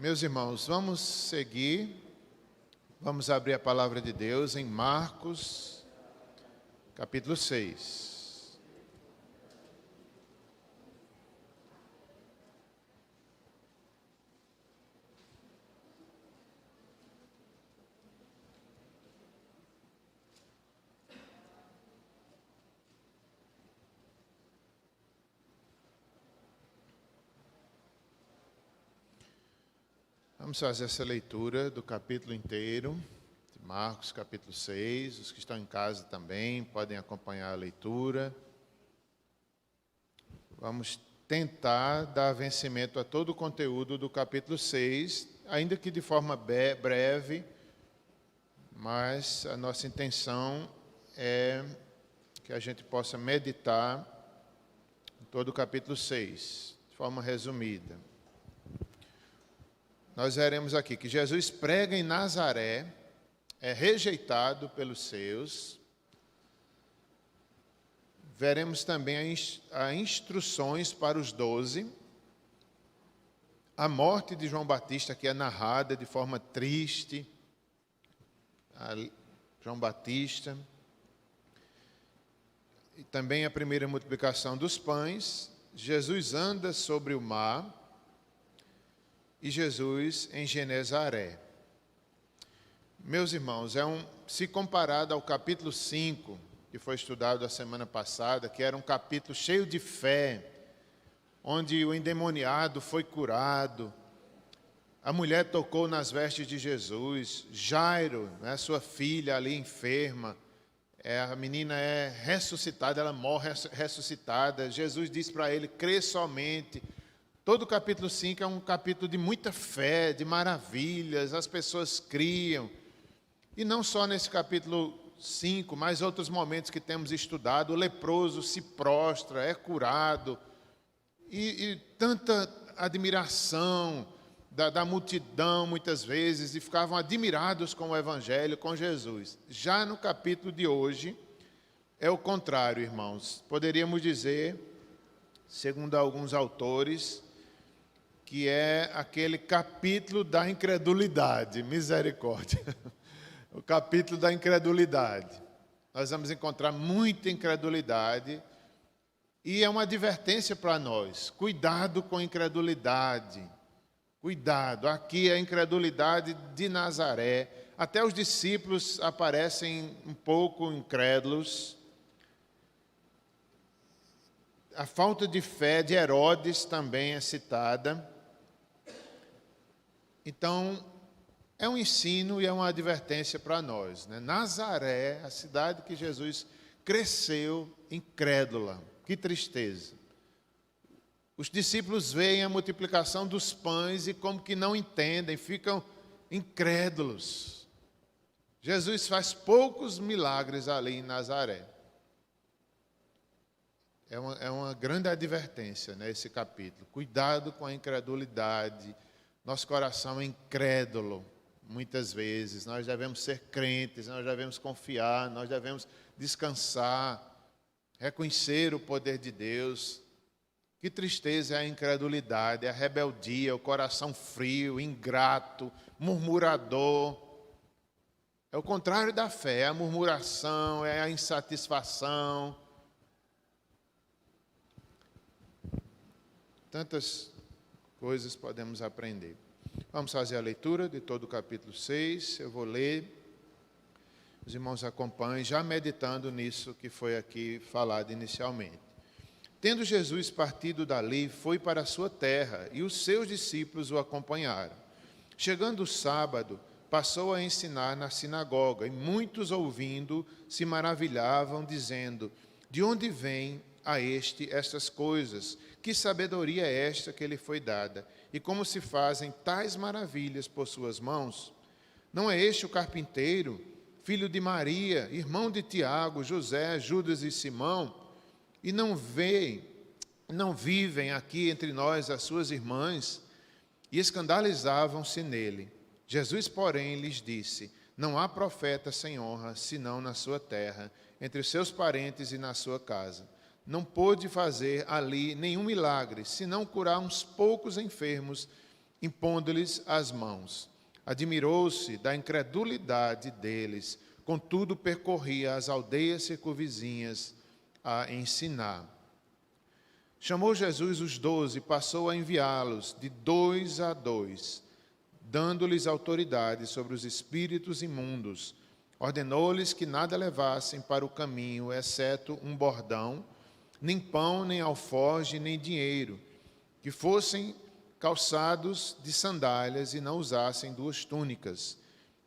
Meus irmãos, vamos seguir, vamos abrir a palavra de Deus em Marcos, capítulo 6. Vamos fazer essa leitura do capítulo inteiro, de Marcos, capítulo 6. Os que estão em casa também podem acompanhar a leitura. Vamos tentar dar vencimento a todo o conteúdo do capítulo 6, ainda que de forma breve, mas a nossa intenção é que a gente possa meditar em todo o capítulo 6, de forma resumida. Nós veremos aqui que Jesus prega em Nazaré, é rejeitado pelos seus. Veremos também as instruções para os 12. A morte de João Batista, que é narrada de forma triste. João Batista. E também a primeira multiplicação dos pães. Jesus anda sobre o mar. E Jesus em Genezaré. Meus irmãos, se comparado ao capítulo 5, que foi estudado a semana passada, que era um capítulo cheio de fé, onde o endemoniado foi curado, a mulher tocou nas vestes de Jesus, Jairo, sua filha ali enferma, a menina é ressuscitada, ela morre ressuscitada, Jesus disse para ele, crê somente. Todo o capítulo 5 é um capítulo de muita fé, de maravilhas, as pessoas criam. E não só nesse capítulo 5, mas outros momentos que temos estudado, o leproso se prostra, é curado. E tanta admiração da multidão, muitas vezes, e ficavam admirados com o Evangelho, com Jesus. Já no capítulo de hoje, é o contrário, irmãos. Poderíamos dizer, segundo alguns autores, que é aquele capítulo da incredulidade, misericórdia. O capítulo da incredulidade. Nós vamos encontrar muita incredulidade e é uma advertência para nós. Cuidado com a incredulidade. Cuidado. Aqui é a incredulidade de Nazaré. Até os discípulos aparecem um pouco incrédulos. A falta de fé de Herodes também é citada. Então, é um ensino e é uma advertência para nós. Nazaré, a cidade que Jesus cresceu, incrédula. Que tristeza. Os discípulos veem a multiplicação dos pães e como que não entendem, ficam incrédulos. Jesus faz poucos milagres ali em Nazaré. É uma grande advertência, esse capítulo. Cuidado com a incredulidade. Nosso coração é incrédulo, muitas vezes. Nós devemos ser crentes, nós devemos confiar, nós devemos descansar, reconhecer o poder de Deus. Que tristeza é a incredulidade, a rebeldia, o coração frio, ingrato, murmurador. É o contrário da fé, é a murmuração, é a insatisfação. Tantas coisas podemos aprender. Vamos fazer a leitura de todo o capítulo 6. Eu vou ler. Os irmãos acompanhem, já meditando nisso que foi aqui falado inicialmente. Tendo Jesus partido dali, foi para a sua terra, e os seus discípulos o acompanharam. Chegando o sábado, passou a ensinar na sinagoga, e muitos ouvindo se maravilhavam, dizendo: de onde vem a estas coisas? Que sabedoria é esta que lhe foi dada? E como se fazem tais maravilhas por suas mãos? Não é este o carpinteiro, filho de Maria, irmão de Tiago, José, Judas e Simão? E não vivem aqui entre nós as suas irmãs? E escandalizavam-se nele. Jesus, porém, lhes disse: não há profeta sem honra, senão na sua terra, entre os seus parentes e na sua casa. Não pôde fazer ali nenhum milagre, senão curar uns poucos enfermos impondo-lhes as mãos. Admirou-se da incredulidade deles, contudo percorria as aldeias circunvizinhas a ensinar. Chamou Jesus os 12 e passou a enviá-los de 2 a 2, dando-lhes autoridade sobre os espíritos imundos. Ordenou-lhes que nada levassem para o caminho, exceto um bordão, nem pão, nem alforge, nem dinheiro, que fossem calçados de sandálias e não usassem 2 túnicas.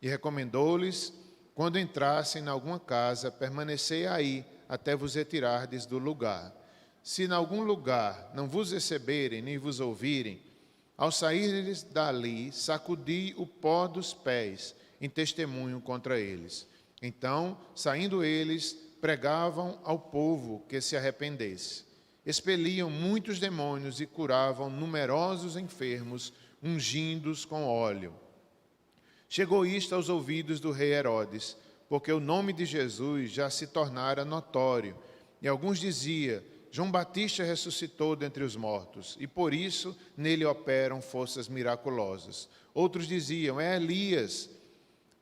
E recomendou-lhes, quando entrassem em alguma casa, permanecei aí até vos retirardes do lugar. Se em algum lugar não vos receberem, nem vos ouvirem, ao saírdes dali, sacudi o pó dos pés, em testemunho contra eles. Então, saindo eles, pregavam ao povo que se arrependesse. Expeliam muitos demônios e curavam numerosos enfermos, ungindo-os com óleo. Chegou isto aos ouvidos do rei Herodes, porque o nome de Jesus já se tornara notório, e alguns diziam: João Batista ressuscitou dentre os mortos, e por isso nele operam forças miraculosas. Outros diziam: é Elias.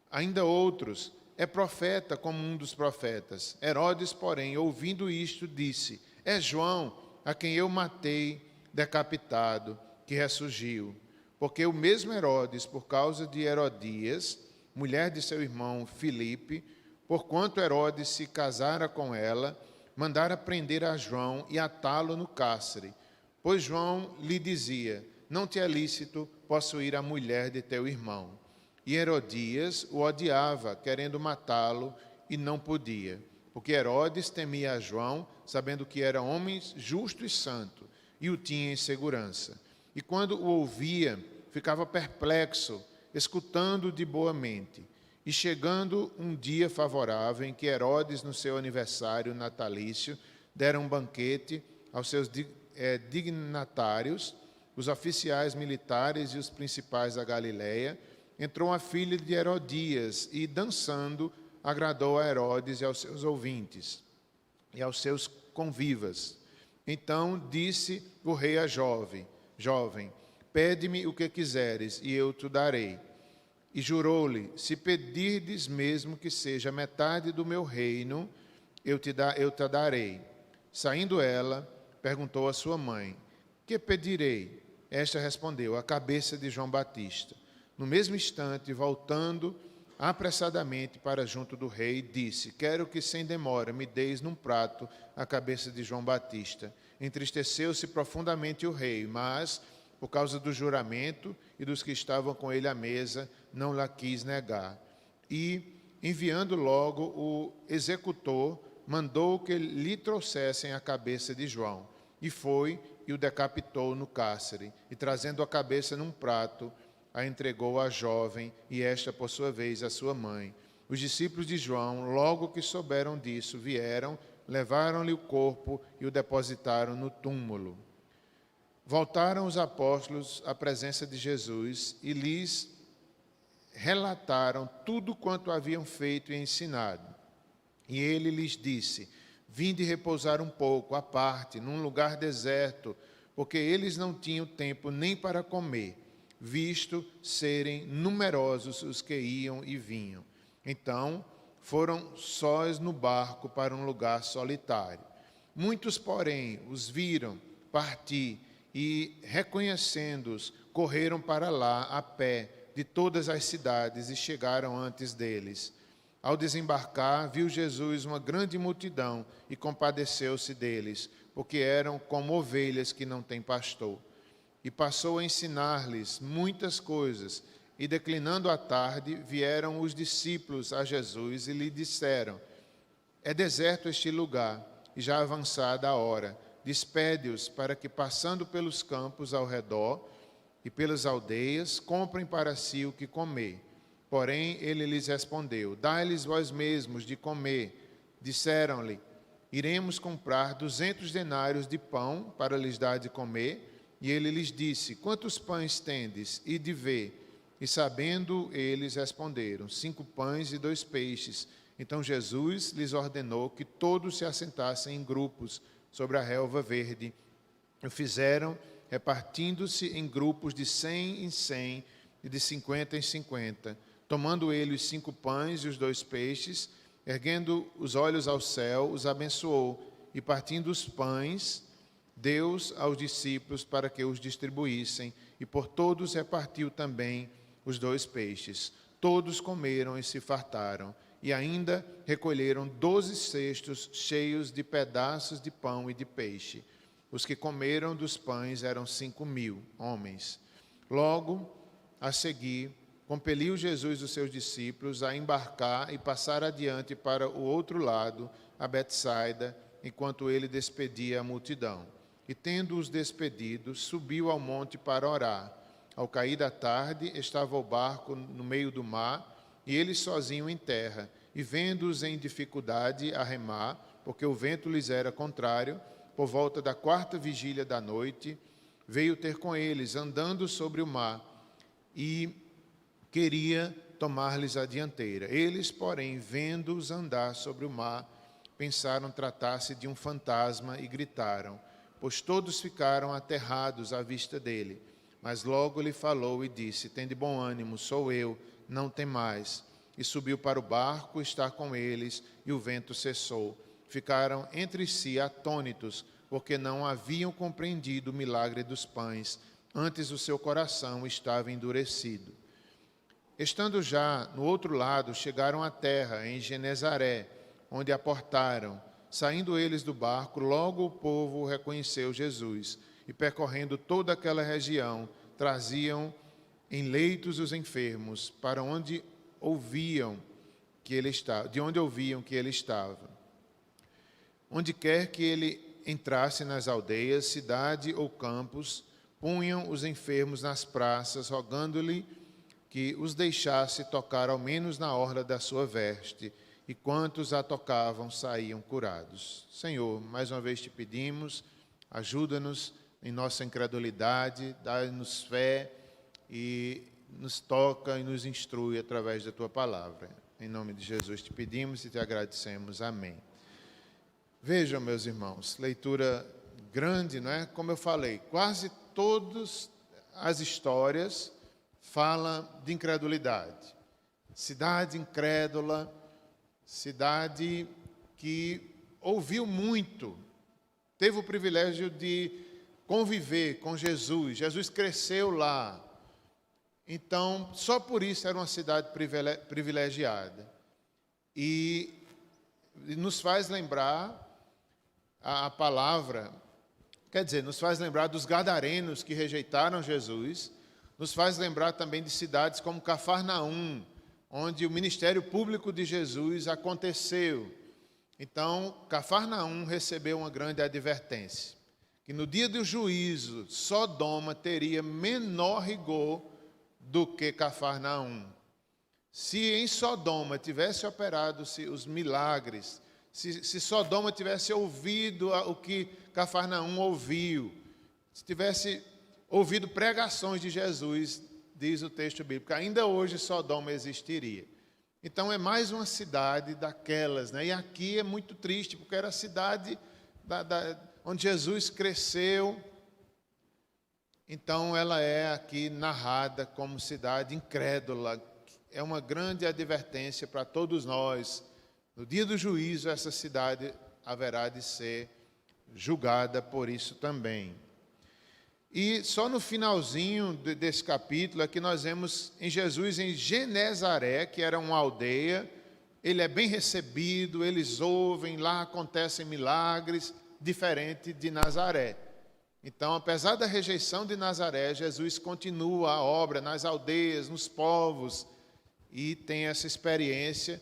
Ainda outros: é profeta como um dos profetas. Herodes, porém, ouvindo isto, disse: é João, a quem eu matei, decapitado, que ressurgiu. Porque o mesmo Herodes, por causa de Herodias, mulher de seu irmão Filipe, porquanto Herodes se casara com ela, mandara prender a João e atá-lo no cárcere. Pois João lhe dizia: não te é lícito possuir a mulher de teu irmão. E Herodias o odiava, querendo matá-lo, e não podia, porque Herodes temia a João, sabendo que era homem justo e santo, e o tinha em segurança. E quando o ouvia, ficava perplexo, escutando de boa mente. E chegando um dia favorável, em que Herodes, no seu aniversário natalício, dera um banquete aos seus dignatários, os oficiais militares e os principais da Galileia, entrou a filha de Herodias e, dançando, agradou a Herodes e aos seus ouvintes e aos seus convivas. Então disse o rei à jovem: pede-me o que quiseres e eu te darei. E jurou-lhe: se pedirdes mesmo que seja metade do meu reino, eu te darei. Saindo ela, perguntou à sua mãe: que pedirei? Esta respondeu: a cabeça de João Batista. No mesmo instante, voltando apressadamente para junto do rei, disse: quero que sem demora me deis num prato a cabeça de João Batista. Entristeceu-se profundamente o rei, mas, por causa do juramento e dos que estavam com ele à mesa, não la quis negar. E, enviando logo o executor, mandou que lhe trouxessem a cabeça de João. E foi e o decapitou no cárcere, e trazendo a cabeça num prato, a entregou à jovem, e esta, por sua vez, à sua mãe. Os discípulos de João, logo que souberam disso, vieram, levaram-lhe o corpo e o depositaram no túmulo. Voltaram os apóstolos à presença de Jesus e lhes relataram tudo quanto haviam feito e ensinado. E ele lhes disse: vinde repousar um pouco, à parte, num lugar deserto, porque eles não tinham tempo nem para comer, visto serem numerosos os que iam e vinham. Então foram sós no barco para um lugar solitário. Muitos, porém, os viram partir e, reconhecendo-os, correram para lá a pé de todas as cidades e chegaram antes deles. Ao desembarcar, viu Jesus uma grande multidão e compadeceu-se deles, porque eram como ovelhas que não têm pastor. E passou a ensinar-lhes muitas coisas. E, declinando a tarde, vieram os discípulos a Jesus e lhe disseram: é deserto este lugar, e já avançada a hora. Despede-os para que, passando pelos campos ao redor e pelas aldeias, comprem para si o que comer. Porém, ele lhes respondeu: dai-lhes vós mesmos de comer. Disseram-lhe: iremos comprar 200 denários de pão para lhes dar de comer. E ele lhes disse: quantos pães tendes? E de ver. E sabendo eles, responderam: 5 pães e 2 peixes. Então Jesus lhes ordenou que todos se assentassem em grupos sobre a relva verde. O fizeram repartindo-se em grupos de 100 em 100 e de 50 em 50. Tomando ele os 5 pães e os 2 peixes, erguendo os olhos ao céu, os abençoou, e partindo os pães, deu-os aos discípulos para que os distribuíssem, e por todos repartiu também os 2 peixes. Todos comeram e se fartaram, e ainda recolheram 12 cestos cheios de pedaços de pão e de peixe. Os que comeram dos pães eram 5.000 homens. Logo, a seguir, compeliu Jesus os seus discípulos a embarcar e passar adiante para o outro lado, a Betsaida, enquanto ele despedia a multidão. E tendo-os despedido, subiu ao monte para orar. Ao cair da tarde, estava o barco no meio do mar, e ele sozinho em terra. E vendo-os em dificuldade a remar, porque o vento lhes era contrário, por volta da 4ª vigília da noite, veio ter com eles, andando sobre o mar, e queria tomar-lhes a dianteira. Eles, porém, vendo-os andar sobre o mar, pensaram tratar-se de um fantasma e gritaram, pois todos ficaram aterrados à vista dele. Mas logo lhe falou e disse, tende bom ânimo, sou eu, não temais. E subiu para o barco, está com eles, e o vento cessou. Ficaram entre si atônitos, porque não haviam compreendido o milagre dos pães. Antes o seu coração estava endurecido. Estando já no outro lado, chegaram à terra, em Genezaré, onde aportaram. Saindo eles do barco, logo o povo reconheceu Jesus, e percorrendo toda aquela região, traziam em leitos os enfermos, para onde ouviam que ele estava, de onde ouviam que ele estava. Onde quer que ele entrasse nas aldeias, cidade ou campos, punham os enfermos nas praças, rogando-lhe que os deixasse tocar ao menos na orla da sua veste, e quantos a tocavam saíam curados. Senhor, mais uma vez te pedimos, ajuda-nos em nossa incredulidade, dá-nos fé e nos toca e nos instrui através da tua palavra. Em nome de Jesus te pedimos e te agradecemos. Amém. Vejam, meus irmãos, leitura grande, não é? Como eu falei, quase todas as histórias falam de incredulidade. Cidade incrédula, cidade que ouviu muito, teve o privilégio de conviver com Jesus. Jesus cresceu lá. Então, só por isso era uma cidade privilegiada. E nos faz lembrar a palavra, quer dizer, nos faz lembrar dos gadarenos que rejeitaram Jesus, nos faz lembrar também de cidades como Cafarnaum, onde o ministério público de Jesus aconteceu. Então, Cafarnaum recebeu uma grande advertência, que no dia do juízo, Sodoma teria menor rigor do que Cafarnaum. Se em Sodoma tivesse operado os milagres, se Sodoma tivesse ouvido o que Cafarnaum ouviu, se tivesse ouvido pregações de Jesus, diz o texto bíblico, ainda hoje Sodoma existiria. Então é mais uma cidade daquelas, né? E aqui é muito triste, porque era a cidade onde Jesus cresceu. Então ela é aqui narrada como cidade incrédula. É uma grande advertência para todos nós. No dia do juízo, essa cidade haverá de ser julgada por isso também. E só no finalzinho desse capítulo é que nós vemos em Jesus em Genezaré, que era uma aldeia. Ele é bem recebido, eles ouvem, lá acontecem milagres, diferente de Nazaré. Então, apesar da rejeição de Nazaré, Jesus continua a obra nas aldeias, nos povos, e tem essa experiência.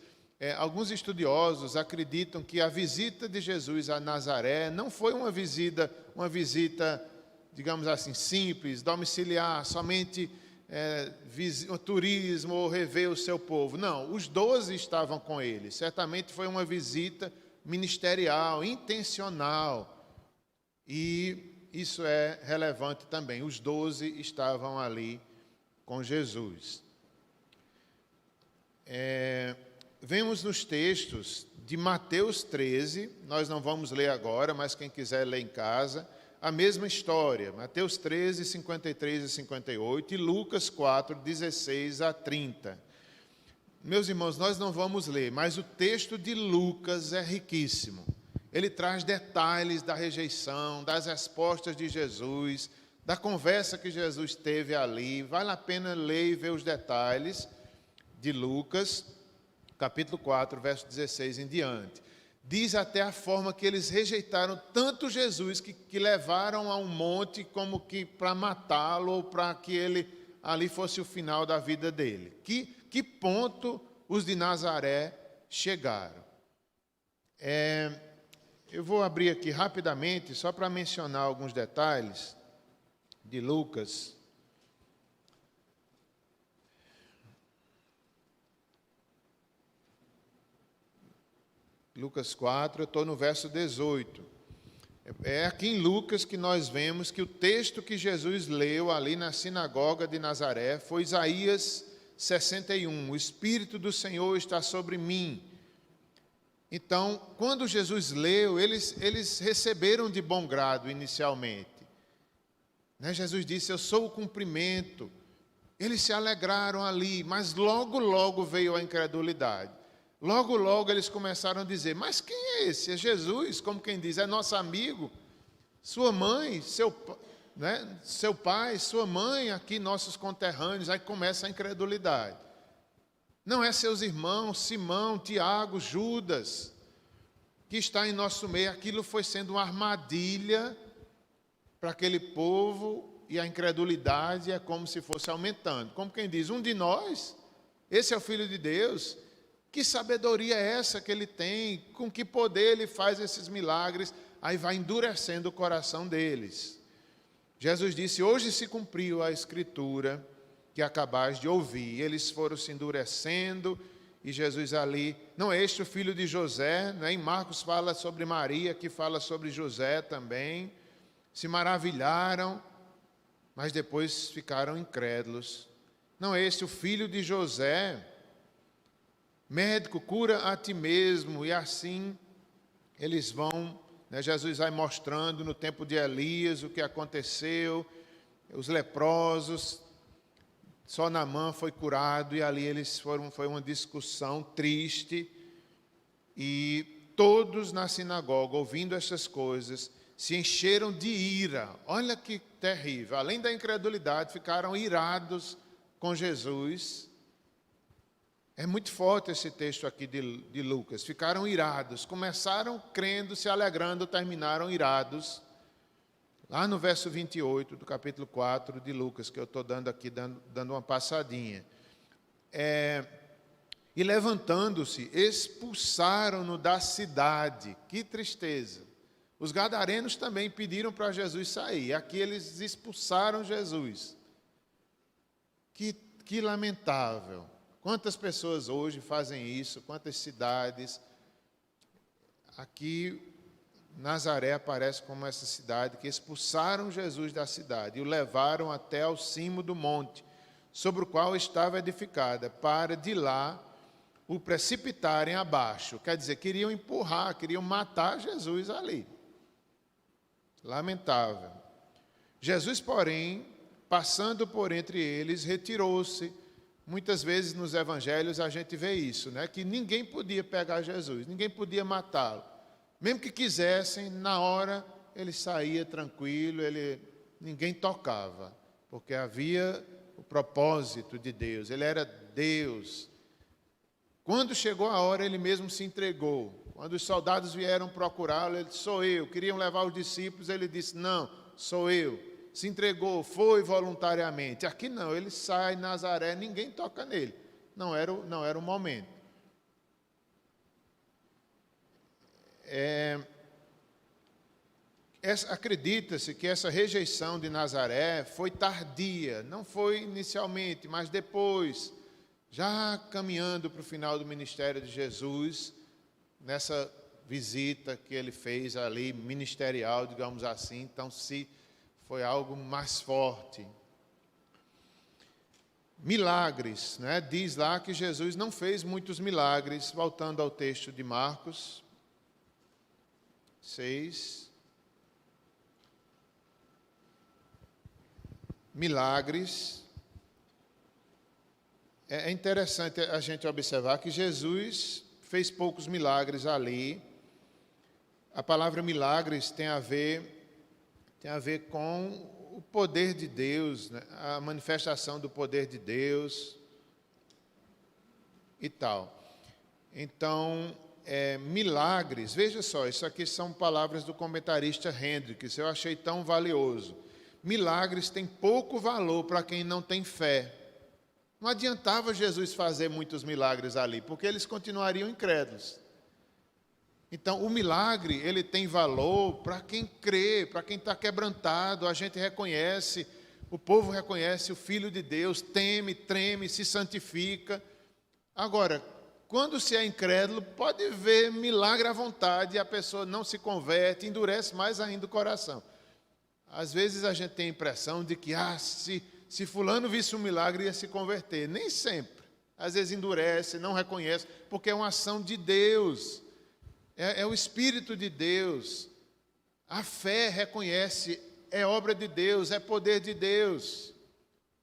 Alguns estudiosos acreditam que a visita de Jesus a Nazaré não foi uma visita, digamos assim, simples, domiciliar, somente turismo ou rever o seu povo. Não, os 12 estavam com ele. Certamente foi uma visita ministerial, intencional. E isso é relevante também. Os 12 estavam ali com Jesus. Vemos nos textos de Mateus 13, nós não vamos ler agora, mas quem quiser ler em casa, a mesma história, Mateus 13, 53 e 58, e Lucas 4, 16 a 30. Meus irmãos, nós não vamos ler, mas o texto de Lucas é riquíssimo. Ele traz detalhes da rejeição, das respostas de Jesus, da conversa que Jesus teve ali. Vale a pena ler e ver os detalhes de Lucas, capítulo 4, verso 16 em diante. Diz até a forma que eles rejeitaram tanto Jesus que levaram a um monte como que para matá-lo ou para que ele ali fosse o final da vida dele. Que ponto os de Nazaré chegaram? Eu vou abrir aqui rapidamente, só para mencionar alguns detalhes de Lucas. Lucas 4, eu estou no verso 18. É aqui em Lucas que nós vemos que o texto que Jesus leu ali na sinagoga de Nazaré foi Isaías 61. O Espírito do Senhor está sobre mim. Então, quando Jesus leu, eles receberam de bom grado inicialmente. Jesus disse, eu sou o cumprimento. Eles se alegraram ali, mas logo veio a incredulidade. Logo eles começaram a dizer, mas quem é esse? É Jesus, como quem diz, é nosso amigo, sua mãe, seu pai, sua mãe, aqui nossos conterrâneos. Aí começa a incredulidade. Não é seus irmãos, Simão, Tiago, Judas, que está em nosso meio. Aquilo foi sendo uma armadilha para aquele povo, e a incredulidade é como se fosse aumentando. Como quem diz, um de nós, esse é o Filho de Deus. Que sabedoria é essa que ele tem? Com que poder ele faz esses milagres? Aí vai endurecendo o coração deles. Jesus disse, hoje se cumpriu a escritura que acabais de ouvir. Eles foram se endurecendo, e Jesus ali, não é este o filho de José? Em Marcos fala sobre Maria, que fala sobre José também. Se maravilharam, mas depois ficaram incrédulos. Não é este o filho de José? Médico, cura a ti mesmo. E assim eles vão, Jesus vai mostrando no tempo de Elias o que aconteceu, os leprosos, só Naamã foi curado, e ali foi uma discussão triste, e todos na sinagoga, ouvindo essas coisas, se encheram de ira. Olha que terrível, além da incredulidade, ficaram irados com Jesus. É muito forte esse texto aqui de Lucas. Ficaram irados, começaram crendo, se alegrando, terminaram irados. Lá no verso 28 do capítulo 4 de Lucas, que eu estou dando aqui, dando uma passadinha. E levantando-se, expulsaram-no da cidade. Que tristeza. Os gadarenos também pediram para Jesus sair. Aqui eles expulsaram Jesus. Que lamentável. Quantas pessoas hoje fazem isso? Quantas cidades? Aqui, Nazaré aparece como essa cidade que expulsaram Jesus da cidade e o levaram até ao cimo do monte, sobre o qual estava edificada, para de lá o precipitarem abaixo. Quer dizer, queriam empurrar, queriam matar Jesus ali. Lamentável. Jesus, porém, passando por entre eles, retirou-se. Muitas vezes nos evangelhos a gente vê isso, que ninguém podia pegar Jesus, ninguém podia matá-lo. Mesmo que quisessem, na hora ele saía tranquilo, ninguém tocava, porque havia o propósito de Deus, ele era Deus. Quando chegou a hora, ele mesmo se entregou. Quando os soldados vieram procurá-lo, ele disse, sou eu. Queriam levar os discípulos, ele disse, não, sou eu. Se entregou, foi voluntariamente. Aqui não, ele sai, Nazaré, ninguém toca nele. Não era o momento. Acredita-se que essa rejeição de Nazaré foi tardia, não foi inicialmente, mas depois, já caminhando para o final do ministério de Jesus, nessa visita que ele fez ali, ministerial, digamos assim, então foi algo mais forte. Milagres, diz lá que Jesus não fez muitos milagres, voltando ao texto de Marcos 6. milagres. É interessante a gente observar que Jesus fez poucos milagres ali. A palavra milagres tem a ver com o poder de Deus, né? A manifestação do poder de Deus e tal. Então, milagres, veja só, isso aqui são palavras do comentarista Hendricks, eu achei tão valioso. Milagres têm pouco valor para quem não tem fé. Não adiantava Jesus fazer muitos milagres ali, porque eles continuariam incrédulos. Então, o milagre, ele tem valor para quem crê, para quem está quebrantado. A gente reconhece, o povo reconhece o Filho de Deus, teme, treme, se santifica. Agora, quando se é incrédulo, pode ver milagre à vontade e a pessoa não se converte, endurece mais ainda o coração. Às vezes a gente tem a impressão de que, se fulano visse um milagre, ia se converter. Nem sempre. Às vezes endurece, não reconhece, porque é uma ação de Deus. É o Espírito de Deus. A fé reconhece, é obra de Deus, é poder de Deus.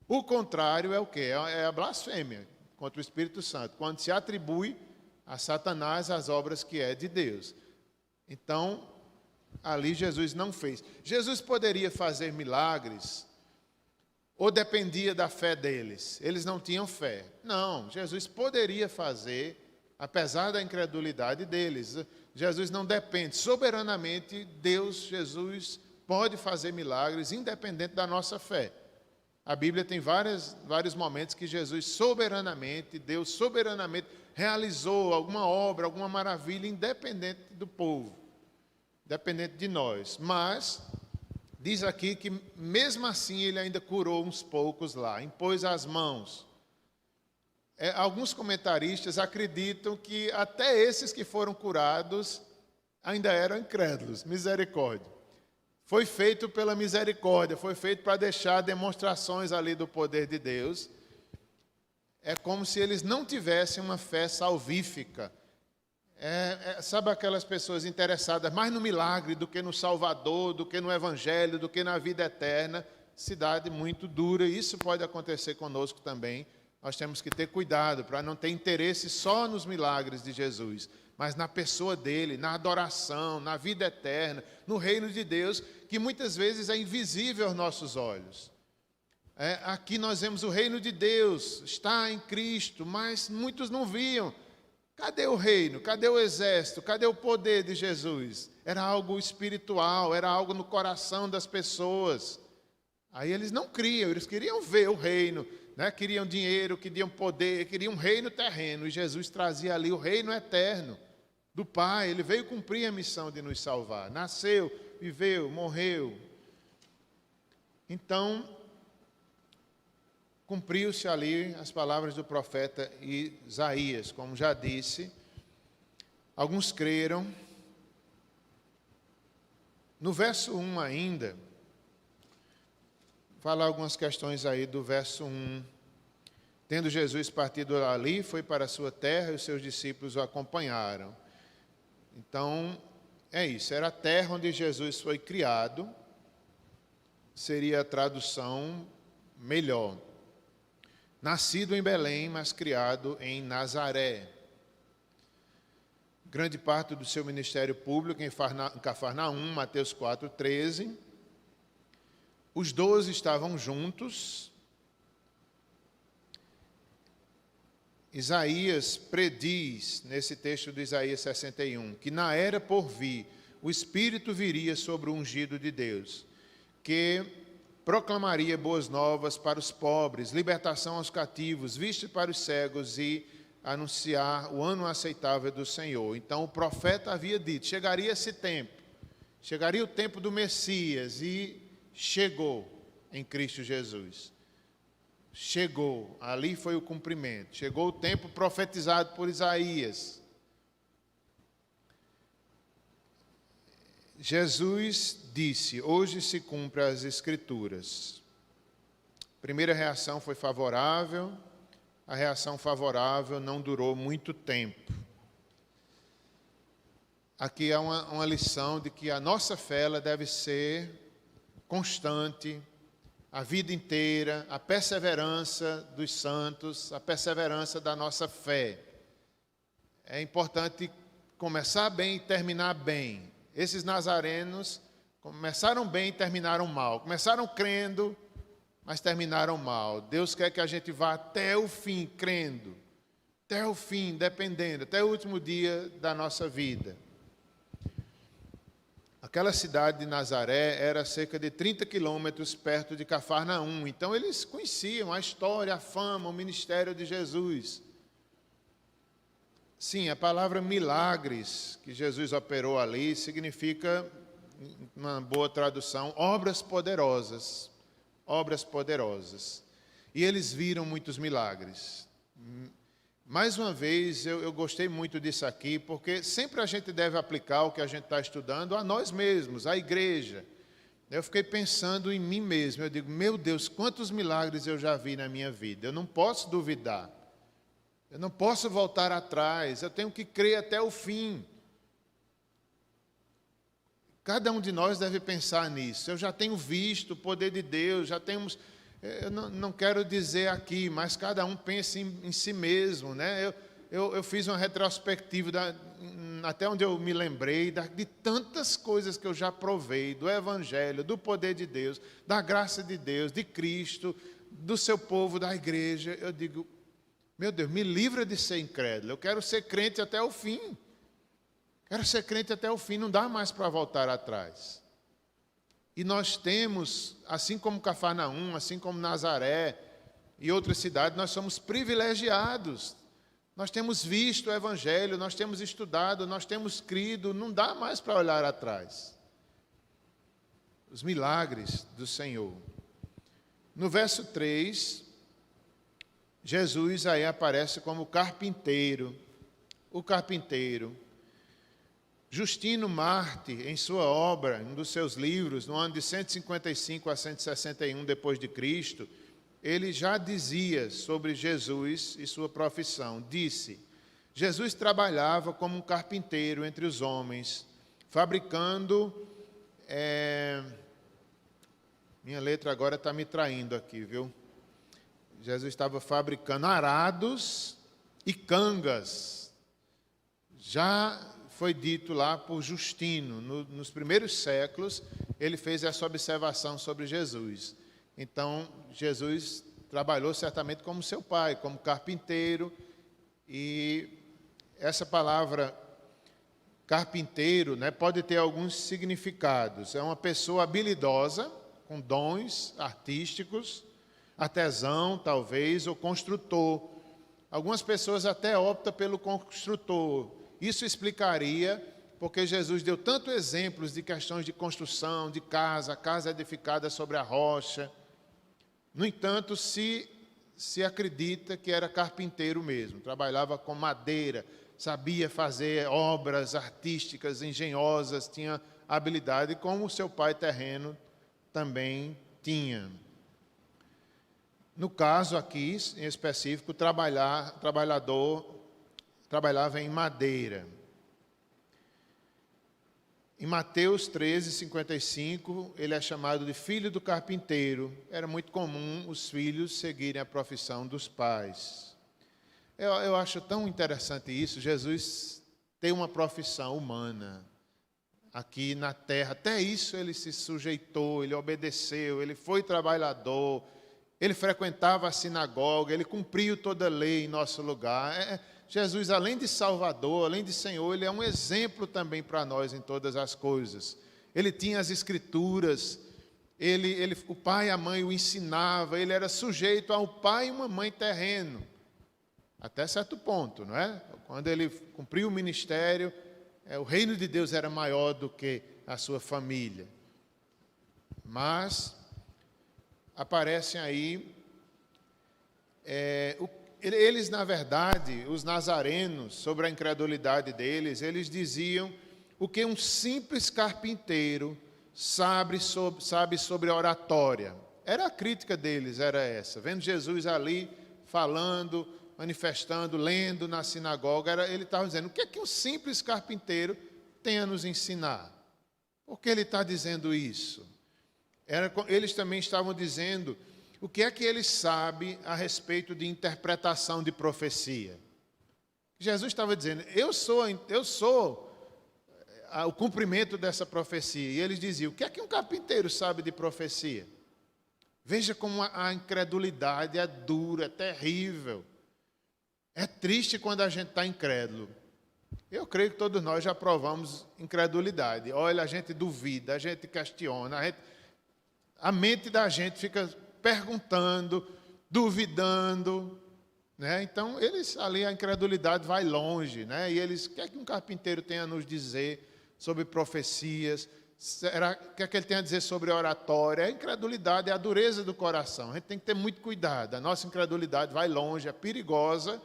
O contrário é o quê? É a blasfêmia contra o Espírito Santo, quando se atribui a Satanás as obras que é de Deus. Então, ali Jesus não fez. Jesus poderia fazer milagres, ou dependia da fé deles? Eles não tinham fé. Não, Jesus poderia fazer, apesar da incredulidade deles. Jesus não depende, soberanamente, Jesus pode fazer milagres, independente da nossa fé. A Bíblia tem vários momentos que Deus soberanamente realizou alguma obra, alguma maravilha, independente do povo, independente de nós. Mas diz aqui que mesmo assim ele ainda curou uns poucos lá, impôs as mãos. Alguns comentaristas acreditam que até esses que foram curados ainda eram incrédulos. Misericórdia. Foi feito pela misericórdia, foi feito para deixar demonstrações ali do poder de Deus. É como se eles não tivessem uma fé salvífica. Sabe aquelas pessoas interessadas mais no milagre do que no Salvador, do que no Evangelho, do que na vida eterna? Cidade muito dura, isso pode acontecer conosco também. Nós temos que ter cuidado para não ter interesse só nos milagres de Jesus, mas na pessoa dele, na adoração, na vida eterna, no reino de Deus, que muitas vezes é invisível aos nossos olhos. Aqui nós vemos o reino de Deus, está em Cristo, mas muitos não viam. Cadê o reino? Cadê o exército? Cadê o poder de Jesus? Era algo espiritual, era algo no coração das pessoas. Aí eles não criam, eles queriam ver o reino, né? Queriam dinheiro, queriam poder, queriam um reino terreno. E Jesus trazia ali o reino eterno do Pai. Ele veio cumprir a missão de nos salvar. Nasceu, viveu, morreu. Então, cumpriu-se ali as palavras do profeta Isaías, como já disse. Alguns creram. No verso 1 ainda, fala algumas questões aí do verso 1. Tendo Jesus partido ali, foi para a sua terra e os seus discípulos o acompanharam. Então, é isso. Era a terra onde Jesus foi criado. Seria a tradução melhor. Nascido em Belém, mas criado em Nazaré. Grande parte do seu ministério público em Cafarnaum, Mateus 4:13. Os 12 estavam juntos. Isaías prediz, nesse texto de Isaías 61, que na era por vir, o Espírito viria sobre o ungido de Deus, que proclamaria boas novas para os pobres, libertação aos cativos, vista para os cegos e anunciar o ano aceitável do Senhor. Então o profeta havia dito, chegaria esse tempo, chegaria o tempo do Messias e chegou em Cristo Jesus. Chegou, ali foi o cumprimento. Chegou o tempo profetizado por Isaías. Jesus disse, hoje se cumpre as Escrituras. A primeira reação foi favorável. A reação favorável não durou muito tempo. Aqui há uma lição de que a nossa fé ela deve ser constante, a vida inteira, a perseverança dos santos, a perseverança da nossa fé. É importante começar bem e terminar bem. Esses nazarenos começaram bem e terminaram mal. Começaram crendo, mas terminaram mal. Deus quer que a gente vá até o fim crendo, até o fim dependendo, até o último dia da nossa vida. Aquela cidade de Nazaré era cerca de 30 quilômetros perto de Cafarnaum. Então eles conheciam a história, a fama, o ministério de Jesus. Sim, a palavra milagres que Jesus operou ali significa, uma boa tradução, obras poderosas. Obras poderosas. E eles viram muitos milagres. Mais uma vez, eu gostei muito disso aqui, porque sempre a gente deve aplicar o que a gente está estudando a nós mesmos, à igreja. Eu fiquei pensando em mim mesmo. Eu digo, meu Deus, quantos milagres eu já vi na minha vida. Eu não posso duvidar. Eu não posso voltar atrás. Eu tenho que crer até o fim. Cada um de nós deve pensar nisso. Eu já tenho visto o poder de Deus, já temos... Eu não quero dizer aqui, mas cada um pensa em si mesmo, né? Eu fiz uma retrospectiva, até onde eu me lembrei, de tantas coisas que eu já provei, do Evangelho, do poder de Deus, da graça de Deus, de Cristo, do seu povo, da igreja. Eu digo, meu Deus, me livra de ser incrédulo, eu quero ser crente até o fim. Quero ser crente até o fim, não dá mais para voltar atrás. E nós temos, assim como Cafarnaum, assim como Nazaré e outras cidades, nós somos privilegiados. Nós temos visto o Evangelho, nós temos estudado, nós temos crido, não dá mais para olhar atrás. Os milagres do Senhor. No verso 3, Jesus aí aparece como carpinteiro. O carpinteiro. Justino Marte, em sua obra, um dos seus livros, no ano de 155 a 161 depois de Cristo, ele já dizia sobre Jesus e sua profissão. Disse: Jesus trabalhava como um carpinteiro entre os homens, fabricando... Minha letra agora está me traindo aqui, viu? Jesus estava fabricando arados e cangas. Já foi dito lá por Justino, nos primeiros séculos, ele fez essa observação sobre Jesus. Então, Jesus trabalhou certamente como seu pai, como carpinteiro, e essa palavra carpinteiro, né, pode ter alguns significados. É uma pessoa habilidosa, com dons artísticos, artesão, talvez, ou construtor. Algumas pessoas até optam pelo construtor. Isso explicaria porque Jesus deu tantos exemplos de questões de construção, de casa, a casa edificada sobre a rocha. No entanto, se acredita que era carpinteiro mesmo, trabalhava com madeira, sabia fazer obras artísticas, engenhosas, tinha habilidade, como o seu pai terreno também tinha. No caso aqui, em específico, trabalhador trabalhava em madeira. Em Mateus 13, 55, ele é chamado de filho do carpinteiro. Era muito comum os filhos seguirem a profissão dos pais. Eu acho tão interessante isso. Jesus tem uma profissão humana aqui na terra. Até isso ele se sujeitou, ele obedeceu, ele foi trabalhador, ele frequentava a sinagoga, ele cumpriu toda a lei em nosso lugar. Jesus, além de Salvador, além de Senhor, ele é um exemplo também para nós em todas as coisas. Ele tinha as Escrituras, o pai e a mãe o ensinavam, ele era sujeito ao pai e uma mãe terreno, até certo ponto, não é? Quando ele cumpriu o ministério, o reino de Deus era maior do que a sua família. Mas aparecem aí eles, na verdade, os nazarenos, sobre a incredulidade deles, eles diziam o que um simples carpinteiro sabe sobre oratória. Era a crítica deles, era essa. Vendo Jesus ali falando, manifestando, lendo na sinagoga, ele estava dizendo, o que é que um simples carpinteiro tem a nos ensinar? Por que ele está dizendo isso? Eles também estavam dizendo o que é que ele sabe a respeito de interpretação de profecia. Jesus estava dizendo, eu sou o cumprimento dessa profecia. E eles diziam, o que é que um carpinteiro sabe de profecia? Veja como a incredulidade é dura, é terrível. É triste quando a gente está incrédulo. Eu creio que todos nós já provamos incredulidade. Olha, a gente duvida, a gente questiona, a mente da gente fica perguntando, duvidando, né? Então, ali a incredulidade vai longe, né? E eles, o que é que um carpinteiro tem a nos dizer sobre profecias? O que é que ele tem a dizer sobre oratória? A incredulidade é a dureza do coração. A gente tem que ter muito cuidado. A nossa incredulidade vai longe, é perigosa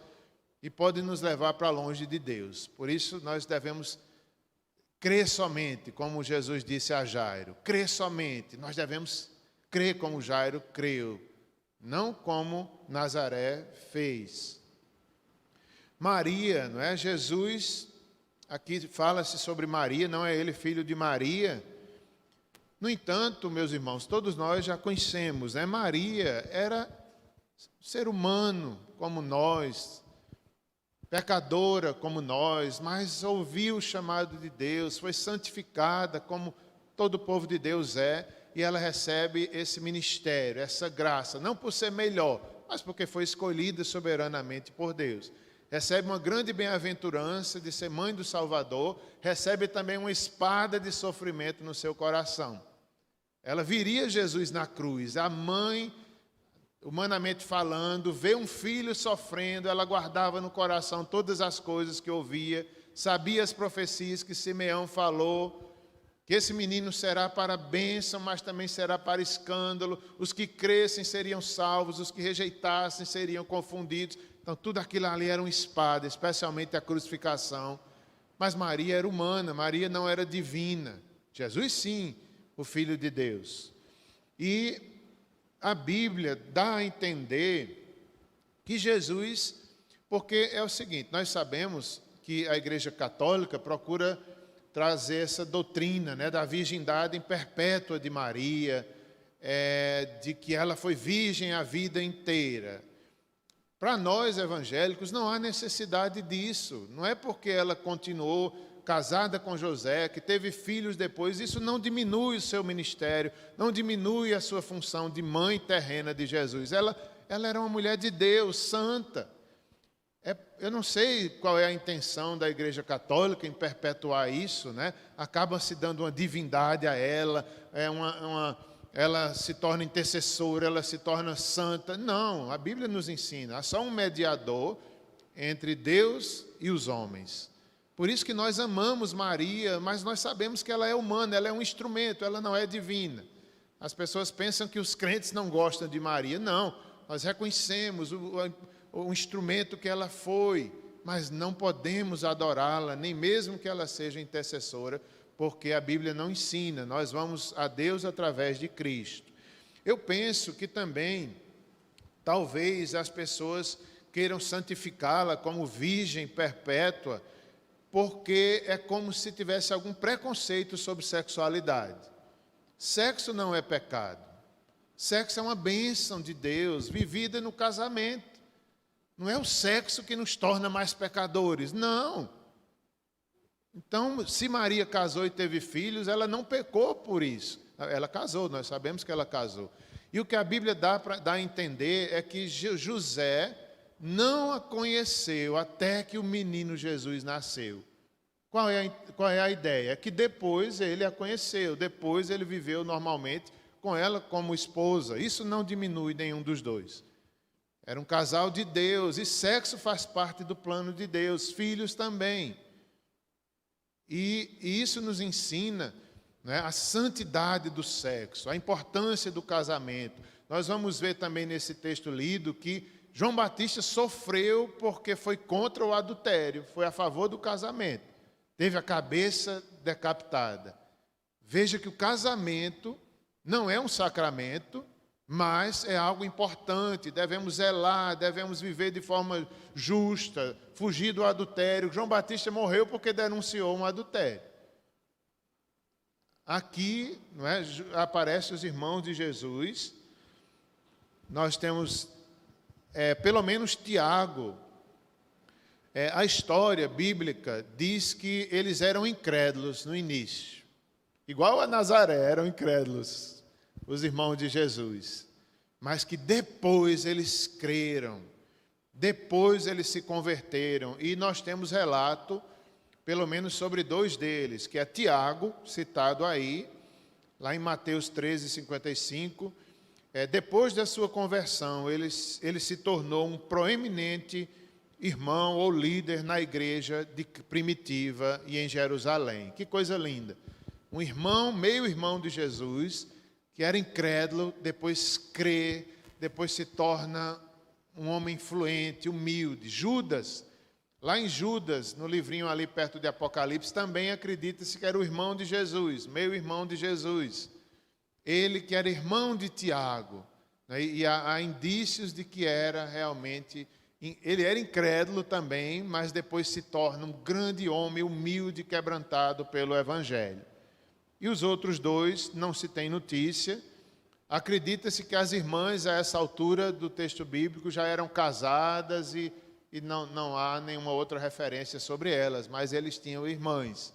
e pode nos levar para longe de Deus. Por isso, nós devemos crer somente, como Jesus disse a Jairo. Crer somente. Nós devemos crer como Jairo creu, não como Nazaré fez. Maria, não é? Jesus, aqui fala-se sobre Maria, não é ele filho de Maria. No entanto, meus irmãos, todos nós já conhecemos, né? Maria era ser humano como nós, pecadora como nós, mas ouviu o chamado de Deus, foi santificada como todo o povo de Deus é, e ela recebe esse ministério, essa graça, não por ser melhor, mas porque foi escolhida soberanamente por Deus. Recebe uma grande bem-aventurança de ser mãe do Salvador, recebe também uma espada de sofrimento no seu coração. Ela viria Jesus na cruz, a mãe, humanamente falando, vê um filho sofrendo, ela guardava no coração todas as coisas que ouvia, sabia as profecias que Simeão falou, que esse menino será para bênção, mas também será para escândalo, os que crescem seriam salvos, os que rejeitassem seriam confundidos. Então tudo aquilo ali era uma espada, especialmente a crucificação. Mas Maria era humana, Maria não era divina. Jesus sim, o Filho de Deus. E a Bíblia dá a entender que Jesus, porque é o seguinte, nós sabemos que a Igreja Católica procura trazer essa doutrina, né, da virgindade perpétua de Maria, de que ela foi virgem a vida inteira. Para nós evangélicos não há necessidade disso, não é porque ela continuou casada com José, que teve filhos depois, isso não diminui o seu ministério, não diminui a sua função de mãe terrena de Jesus. Ela era uma mulher de Deus, santa. Eu não sei qual é a intenção da Igreja Católica em perpetuar isso, né? Acaba se dando uma divindade a ela, ela se torna intercessora, ela se torna santa. Não, a Bíblia nos ensina, há só um mediador entre Deus e os homens. Por isso que nós amamos Maria, mas nós sabemos que ela é humana, ela é um instrumento, ela não é divina. As pessoas pensam que os crentes não gostam de Maria. Não, nós reconhecemos o instrumento que ela foi, mas não podemos adorá-la, nem mesmo que ela seja intercessora, porque a Bíblia não ensina, nós vamos a Deus através de Cristo. Eu penso que também, talvez as pessoas queiram santificá-la como virgem perpétua, porque é como se tivesse algum preconceito sobre sexualidade. Sexo não é pecado. Sexo é uma bênção de Deus, vivida no casamento. Não é o sexo que nos torna mais pecadores, não. Então, se Maria casou e teve filhos, ela não pecou por isso. Ela casou, nós sabemos que ela casou. E o que a Bíblia dá a entender é que José não a conheceu até que o menino Jesus nasceu. Qual é a ideia? É que depois ele a conheceu, depois ele viveu normalmente com ela como esposa. Isso não diminui nenhum dos dois. Era um casal de Deus, e sexo faz parte do plano de Deus, filhos também. E isso nos ensina, né, a santidade do sexo, a importância do casamento. Nós vamos ver também nesse texto lido que João Batista sofreu porque foi contra o adultério, foi a favor do casamento. Teve a cabeça decapitada. Veja que o casamento não é um sacramento, mas é algo importante, devemos zelar, devemos viver de forma justa, fugir do adultério. João Batista morreu porque denunciou um adultério. aqui, não é, aparecem os irmãos de Jesus. Nós temos, pelo menos Tiago. A história bíblica diz que eles eram incrédulos no início. Igual a Nazaré, eram incrédulos, os irmãos de Jesus. Mas que depois eles creram, depois eles se converteram. E nós temos relato, pelo menos sobre 2 deles, que é Tiago, citado aí, lá em Mateus 13:55. Depois da sua conversão, ele se tornou um proeminente irmão ou líder na igreja primitiva e em Jerusalém. Que coisa linda. Um irmão, meio irmão de Jesus, que era incrédulo, depois crê, depois se torna um homem influente, humilde. Judas, lá em Judas, no livrinho ali perto de Apocalipse, também acredita-se que era o irmão de Jesus, meio irmão de Jesus. Ele que era irmão de Tiago, né? E há indícios de que era realmente... Ele era incrédulo também, mas depois se torna um grande homem, humilde, quebrantado pelo Evangelho. E os outros 2 não se tem notícia. Acredita-se que as irmãs, a essa altura do texto bíblico, já eram casadas e não há nenhuma outra referência sobre elas, mas eles tinham irmãs.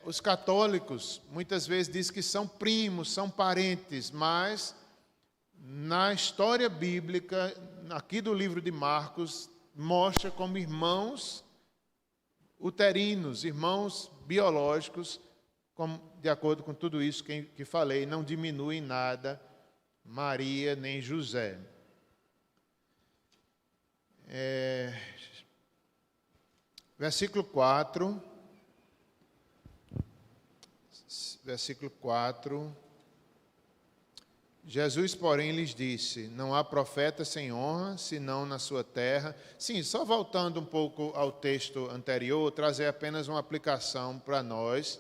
Os católicos muitas vezes dizem que são primos, são parentes, mas na história bíblica, aqui do livro de Marcos, mostra como irmãos uterinos, irmãos biológicos, de acordo com tudo isso que falei, não diminui em nada Maria nem José. Versículo 4. Jesus, porém, lhes disse: não há profeta sem honra, senão na sua terra. Sim, só voltando um pouco ao texto anterior, trazer apenas uma aplicação para nós,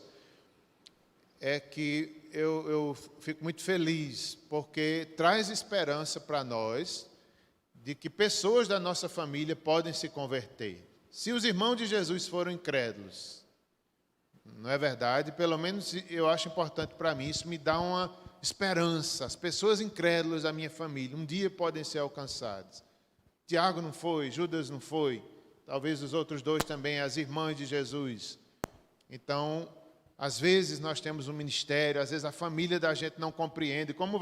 é que eu fico muito feliz, porque traz esperança para nós de que pessoas da nossa família podem se converter. Se os irmãos de Jesus foram incrédulos, não é verdade? Pelo menos eu acho importante para mim, isso me dá uma esperança. As pessoas incrédulas da minha família um dia podem ser alcançadas. Tiago não foi, Judas não foi, talvez os outros 2 também, as irmãs de Jesus. Então, às vezes nós temos um ministério, às vezes a família da gente não compreende, como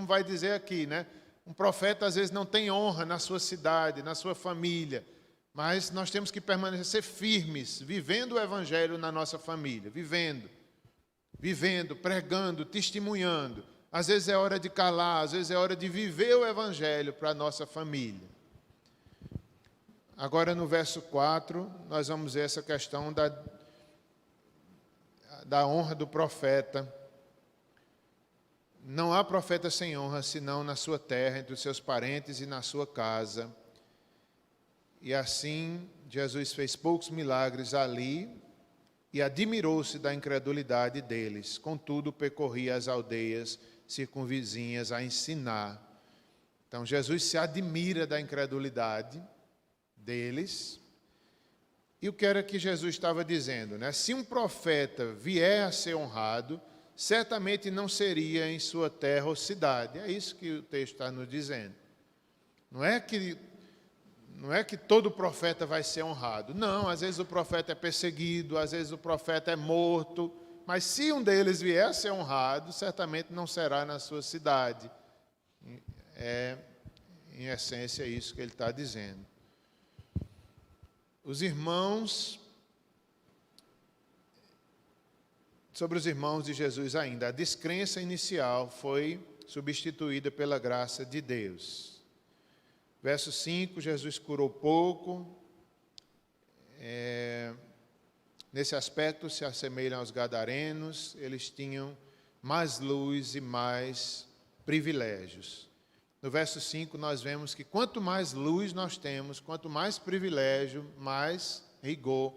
vai dizer aqui, né? Um profeta às vezes não tem honra na sua cidade, na sua família, mas nós temos que permanecer firmes, vivendo o evangelho na nossa família, vivendo, pregando, testemunhando. Às vezes é hora de calar, às vezes é hora de viver o evangelho para a nossa família. Agora no verso 4, nós vamos ver essa questão da honra do profeta. Não há profeta sem honra, senão na sua terra, entre os seus parentes e na sua casa. E assim, Jesus fez poucos milagres ali e admirou-se da incredulidade deles. Contudo, percorria as aldeias circunvizinhas a ensinar. Então, Jesus se admira da incredulidade deles. E o que era que Jesus estava dizendo, né? Se um profeta vier a ser honrado, certamente não seria em sua terra ou cidade. É isso que o texto está nos dizendo. Não é que todo profeta vai ser honrado. Não, às vezes o profeta é perseguido, às vezes o profeta é morto, mas se um deles vier a ser honrado, certamente não será na sua cidade. Em essência, é isso que ele está dizendo. Sobre os irmãos de Jesus ainda, a descrença inicial foi substituída pela graça de Deus. Verso 5, Jesus curou pouco. Nesse aspecto se assemelham aos gadarenos, eles tinham mais luz e mais privilégios. No verso 5 nós vemos que quanto mais luz nós temos, quanto mais privilégio, mais rigor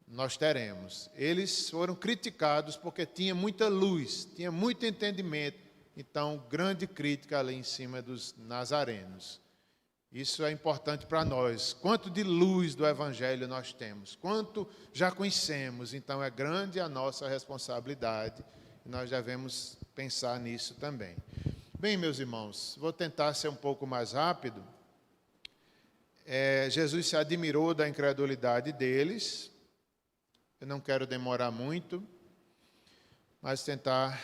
nós teremos. Eles foram criticados porque tinha muita luz, tinha muito entendimento, então grande crítica ali em cima dos nazarenos. Isso é importante para nós. Quanto de luz do Evangelho nós temos? Quanto já conhecemos? Então é grande a nossa responsabilidade e nós devemos pensar nisso também. Bem, meus irmãos, vou tentar ser um pouco mais rápido. Jesus se admirou da incredulidade deles. Eu não quero demorar muito, mas tentar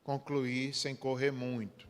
concluir sem correr muito.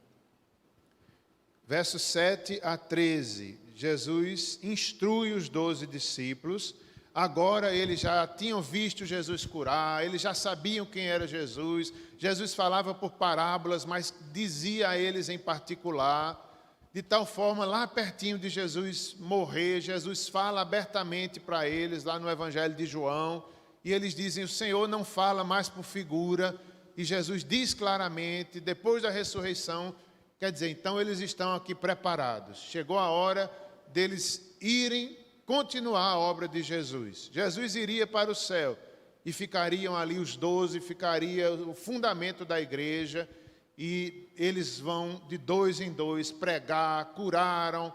Versos 7 a 13, Jesus instrui os 12 discípulos. Agora eles já tinham visto Jesus curar, eles já sabiam quem era Jesus. Jesus falava por parábolas, mas dizia a eles em particular. De tal forma, lá pertinho de Jesus morrer, Jesus fala abertamente para eles, lá no Evangelho de João, e eles dizem, o Senhor não fala mais por figura, e Jesus diz claramente, depois da ressurreição, quer dizer, então eles estão aqui preparados. Chegou a hora deles irem continuar a obra de Jesus. Jesus iria para o céu e ficariam ali os 12, ficaria o fundamento da igreja e eles vão de 2 em 2 pregar, curaram,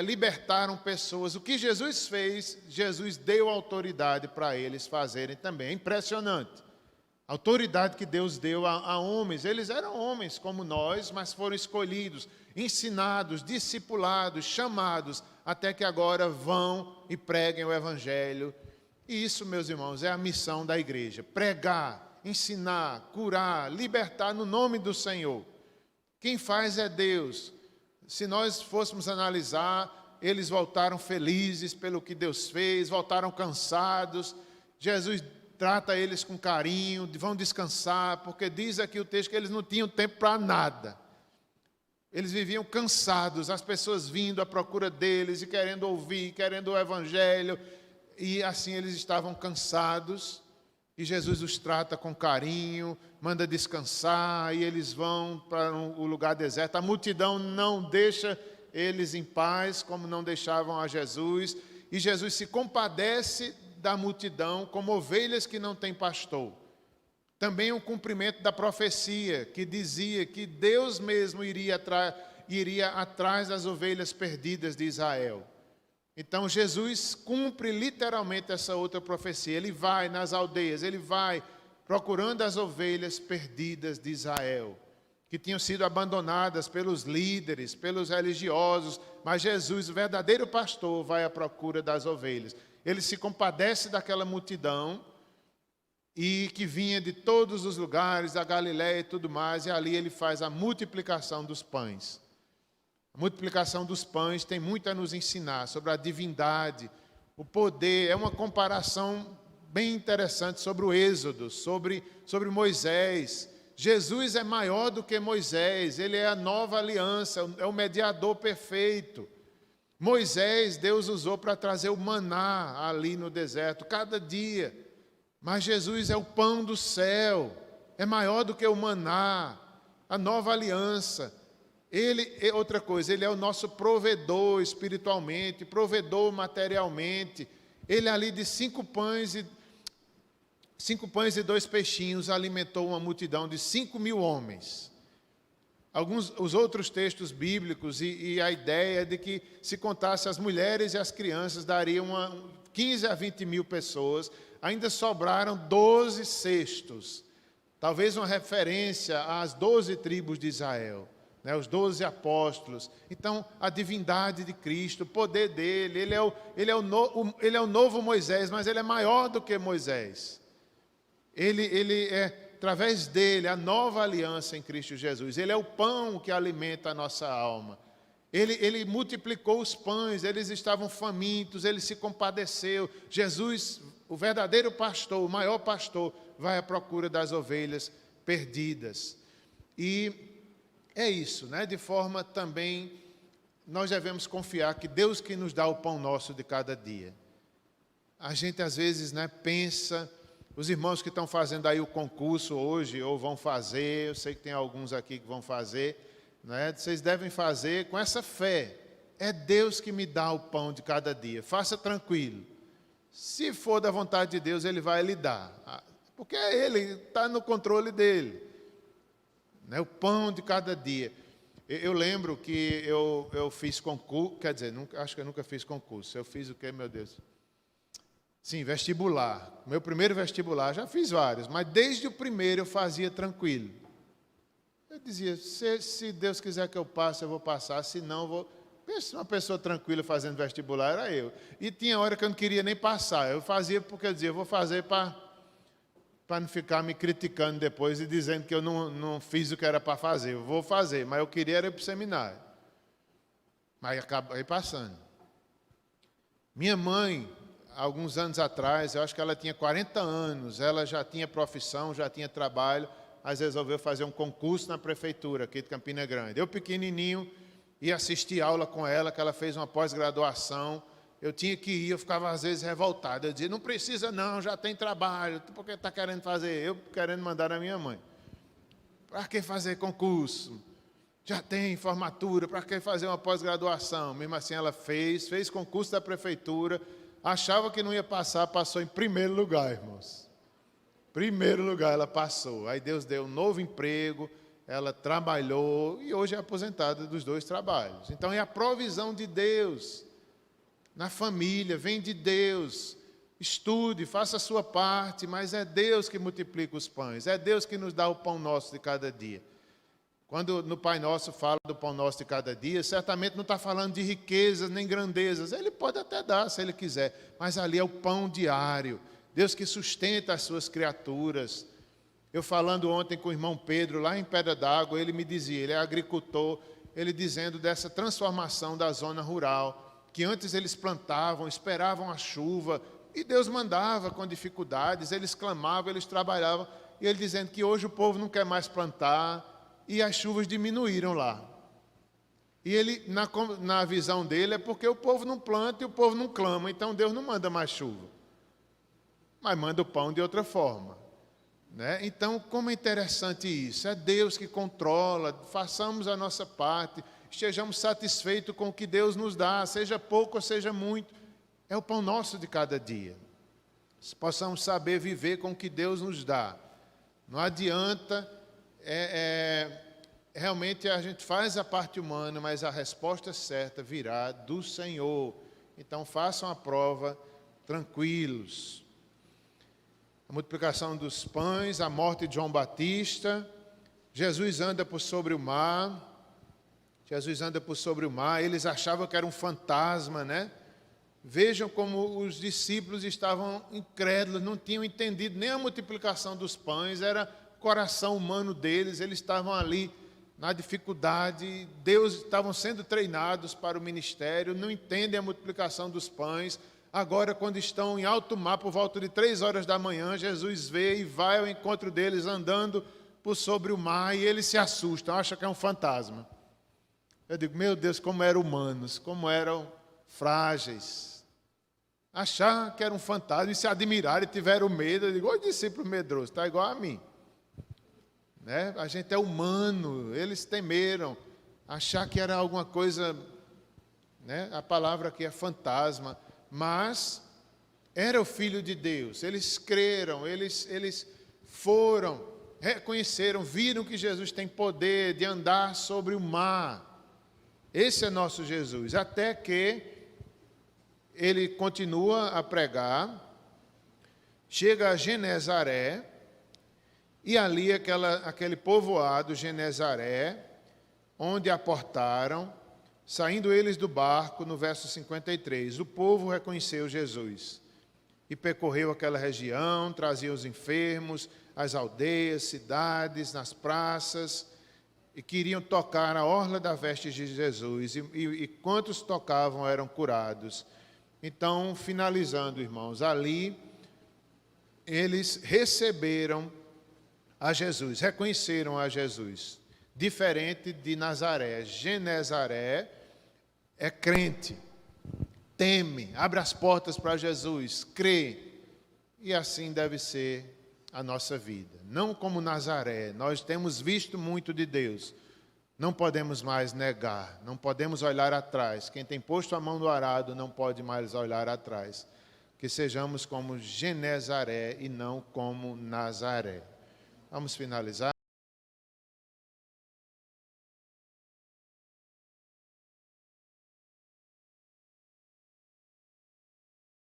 libertaram pessoas. O que Jesus fez, Jesus deu autoridade para eles fazerem também. É impressionante. A autoridade que Deus deu a homens, eles eram homens como nós, mas foram escolhidos, ensinados, discipulados, chamados, até que agora vão e preguem o Evangelho. E isso, meus irmãos, é a missão da igreja: pregar, ensinar, curar, libertar no nome do Senhor. Quem faz é Deus. Se nós fôssemos analisar, eles voltaram felizes pelo que Deus fez, voltaram cansados. Jesus trata eles com carinho, vão descansar, porque diz aqui o texto que eles não tinham tempo para nada. Eles viviam cansados, as pessoas vindo à procura deles e querendo ouvir, querendo o Evangelho, e assim eles estavam cansados, e Jesus os trata com carinho, manda descansar, e eles vão para o lugar deserto. A multidão não deixa eles em paz, como não deixavam a Jesus, e Jesus se compadece da multidão como ovelhas que não têm pastor. Também o cumprimento da profecia que dizia que Deus mesmo iria atrás das ovelhas perdidas de Israel. Então Jesus cumpre literalmente essa outra profecia. Ele vai nas aldeias, ele vai procurando as ovelhas perdidas de Israel, que tinham sido abandonadas pelos líderes, pelos religiosos, mas Jesus, o verdadeiro pastor, vai à procura das ovelhas. Ele se compadece daquela multidão e que vinha de todos os lugares, da Galiléia e tudo mais, e ali ele faz a multiplicação dos pães. A multiplicação dos pães tem muito a nos ensinar sobre a divindade, o poder. É uma comparação bem interessante sobre o Êxodo, sobre Moisés. Jesus é maior do que Moisés, ele é a nova aliança, é o mediador perfeito. Moisés, Deus usou para trazer o maná ali no deserto, cada dia. Mas Jesus é o pão do céu, é maior do que o maná, a nova aliança. Outra coisa, ele é o nosso provedor espiritualmente, provedor materialmente. Ele ali de 5 pães e 2 peixinhos alimentou uma multidão de 5.000 homens. Os outros textos bíblicos e a ideia de que se contasse as mulheres e as crianças dariam 15 a 20 mil pessoas, ainda sobraram 12 cestos, talvez uma referência às 12 tribos de Israel, né, os 12 apóstolos. Então a divindade de Cristo, o poder dele, ele é o novo Moisés, mas ele é maior do que Moisés. Ele é, através dele, a nova aliança em Cristo Jesus. Ele é o pão que alimenta a nossa alma. Ele multiplicou os pães, eles estavam famintos, ele se compadeceu. Jesus, o verdadeiro pastor, o maior pastor, vai à procura das ovelhas perdidas. E é isso, né? De forma também, nós devemos confiar que Deus que nos dá o pão nosso de cada dia. A gente às vezes, né, pensa... Os irmãos que estão fazendo aí o concurso hoje, ou vão fazer, eu sei que tem alguns aqui que vão fazer, né? Vocês devem fazer com essa fé. É Deus que me dá o pão de cada dia. Faça tranquilo. Se for da vontade de Deus, Ele vai lhe dar. Porque Ele está no controle dele. Né? O pão de cada dia. Eu lembro que eu fiz concurso, quer dizer, acho que eu nunca fiz concurso. Eu fiz o quê, meu Deus? Sim, vestibular. Meu primeiro vestibular, já fiz vários, mas desde o primeiro eu fazia tranquilo. Eu dizia, se Deus quiser que eu passe, eu vou passar, se não, eu vou... Pensa, uma pessoa tranquila fazendo vestibular era eu. E tinha hora que eu não queria nem passar. Eu fazia porque eu dizia, eu vou fazer para não ficar me criticando depois e dizendo que eu não fiz o que era para fazer. Eu vou fazer, mas eu queria era ir para o seminário. Mas acabei passando. Minha mãe, alguns anos atrás, eu acho que ela tinha 40 anos, ela já tinha profissão, já tinha trabalho, mas resolveu fazer um concurso na prefeitura aqui de Campina Grande. Eu, pequenininho, ia assistir aula com ela, que ela fez uma pós-graduação. Eu tinha que ir, eu ficava às vezes revoltado. Eu dizia, não precisa não, já tem trabalho, por que está querendo fazer? Eu querendo mandar na minha mãe. Para que fazer concurso? Já tem formatura, para que fazer uma pós-graduação? Mesmo assim ela fez concurso da prefeitura, achava que não ia passar, passou em primeiro lugar, irmãos. Primeiro lugar ela passou. Aí Deus deu um novo emprego, ela trabalhou e hoje é aposentada dos 2 trabalhos. Então é a provisão de Deus na família, vem de Deus. Estude, faça a sua parte, mas é Deus que multiplica os pães, é Deus que nos dá o pão nosso de cada dia. Quando no Pai Nosso fala do pão nosso de cada dia, certamente não está falando de riquezas nem grandezas. Ele pode até dar, se Ele quiser, mas ali é o pão diário. Deus que sustenta as suas criaturas. Eu falando ontem com o irmão Pedro, lá em Pedra d'Água, ele me dizia, ele é agricultor, ele dizendo dessa transformação da zona rural, que antes eles plantavam, esperavam a chuva, e Deus mandava com dificuldades, eles clamavam, eles trabalhavam, e ele dizendo que hoje o povo não quer mais plantar, e as chuvas diminuíram lá. E ele, na visão dele, é porque o povo não planta e o povo não clama, então Deus não manda mais chuva, mas manda o pão de outra forma. Né? Então, como é interessante isso, é Deus que controla, façamos a nossa parte, estejamos satisfeitos com o que Deus nos dá, seja pouco ou seja muito, é o pão nosso de cada dia. Possamos saber viver com o que Deus nos dá. Não adianta, realmente a gente faz a parte humana, mas a resposta certa virá do Senhor. Então façam a prova tranquilos. A multiplicação dos pães, a morte de João Batista, Jesus anda por sobre o mar, eles achavam que era um fantasma, né? Vejam como os discípulos estavam incrédulos, não tinham entendido nem a multiplicação dos pães, era o coração humano deles, eles estavam ali na dificuldade, estavam sendo treinados para o ministério, não entendem a multiplicação dos pães. Agora, quando estão em alto mar, por volta de 3 horas da manhã, Jesus vê e vai ao encontro deles andando por sobre o mar e eles se assustam, acham que é um fantasma. Eu digo, meu Deus, como eram humanos, como eram frágeis. Achar que era um fantasma e se admiraram e tiveram medo. Eu digo, ô discípulo medroso, está igual a mim. Né? A gente é humano, eles temeram, achar que era alguma coisa, né? A palavra aqui é fantasma. Mas era o Filho de Deus, eles creram, eles foram, reconheceram, viram que Jesus tem poder de andar sobre o mar. Esse é nosso Jesus, até que ele continua a pregar, chega a Genezaré, e ali aquele povoado, Genezaré, onde aportaram, saindo eles do barco, no verso 53, o povo reconheceu Jesus e percorreu aquela região, trazia os enfermos, as aldeias, cidades, nas praças, e queriam tocar a orla da veste de Jesus, e quantos tocavam eram curados. Então, finalizando, irmãos, ali eles receberam a Jesus, reconheceram a Jesus, diferente de Nazaré. Genezaré é crente, teme, abre as portas para Jesus, crê, e assim deve ser a nossa vida. Não como Nazaré, nós temos visto muito de Deus, não podemos mais negar, não podemos olhar atrás. Quem tem posto a mão no arado não pode mais olhar atrás. Que sejamos como Genezaré e não como Nazaré. Vamos finalizar.